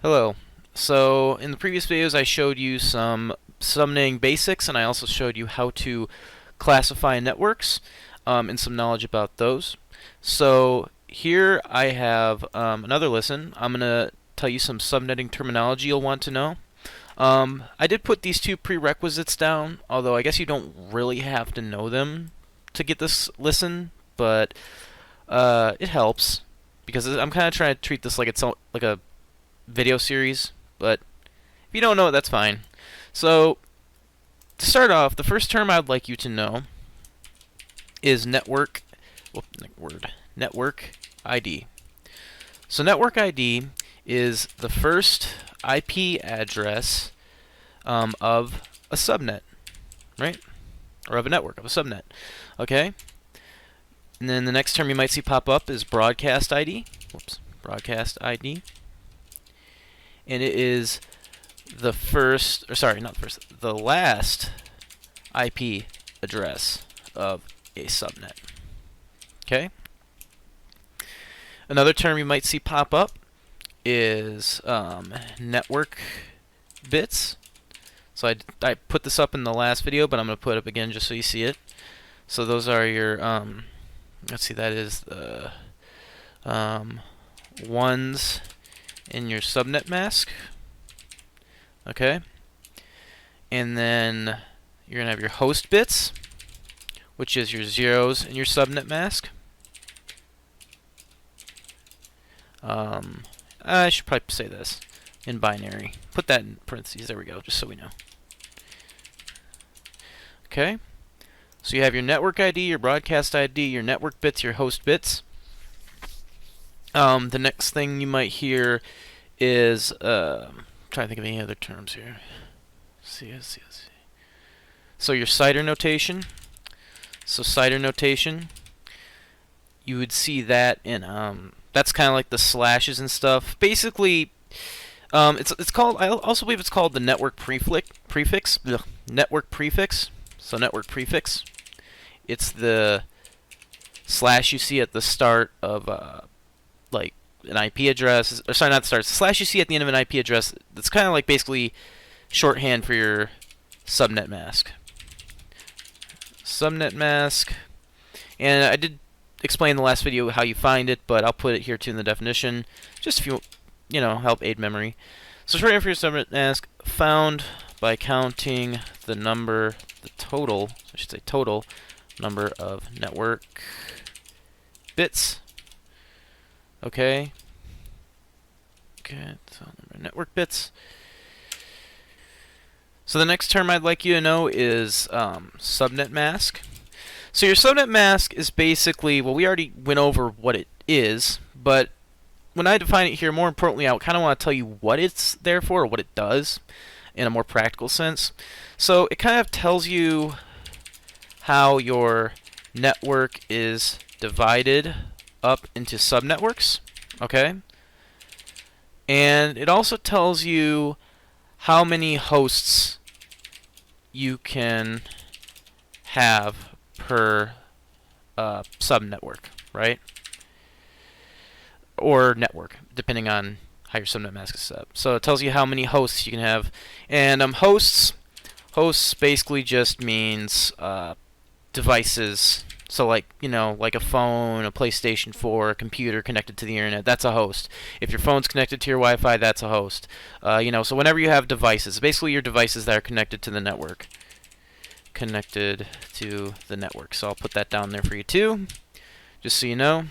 Hello. So in the previous videos I showed you some subnetting basics, and I also showed you how to classify networks and some knowledge about those. So here I have another lesson. I'm going to tell you some subnetting terminology you'll want to know. I did put these two prerequisites down, although I guess you don't really have to know them to get this lesson, but it helps because I'm kind of trying to treat this like it's like a video series, but if you don't know it, that's fine. So, to start off, the first term I'd like you to know is network ID. So network ID is the first IP address of a subnet, right? Or of a network, of a subnet. Okay? And then the next term you might see pop up is broadcast ID. Broadcast ID. And it is the first, or sorry, not the first, the last IP address of a subnet. Okay? Another term you might see pop up is network bits. So I put this up in the last video, but I'm going to put it up again just so you see it. So those are your, let's see, that is the ones in your subnet mask. Okay? And then you're going to have your host bits, which is your zeros in your subnet mask. I should probably say this in binary. Put that in parentheses. There we go, just so we know. Okay? So you have your network ID, your broadcast ID, your network bits, your host bits. The next thing you might hear is, I'm trying to think of any other terms here. Let's see. So your CIDR notation. So CIDR notation, you would see that in, that's kind of like the slashes and stuff. Basically, it's called, I also believe it's called the network prefix. Network prefix. So network prefix. It's the slash you see at the start of, like an IP address, or sorry, not the start. It's the slash you see at the end of an IP address. That's kind of like basically shorthand for your subnet mask. Subnet mask, and I did explain in the last video how you find it, but I'll put it here too in the definition, just if you know, help aid memory. So shorthand for your subnet mask, found by counting the number, the total, I should say total number of network bits. Okay. So network bits. So the next term I'd like you to know is subnet mask. So your subnet mask is basically, well, we already went over what it is, but when I define it here, more importantly, I kind of want to tell you what it's there for, or what it does, in a more practical sense. So it kind of tells you how your network is divided up into subnetworks, okay? And it also tells you how many hosts you can have per subnetwork, right? Or network, depending on how your subnet mask is set up. So it tells you how many hosts you can have. And hosts basically just means devices. So like, you know, like a phone, a PlayStation 4, a computer connected to the internet, that's a host. If your phone's connected to your Wi-Fi, that's a host. You know, so whenever you have devices, basically your devices that are connected to the network. Connected to the network. So I'll put that down there for you too, just so you know.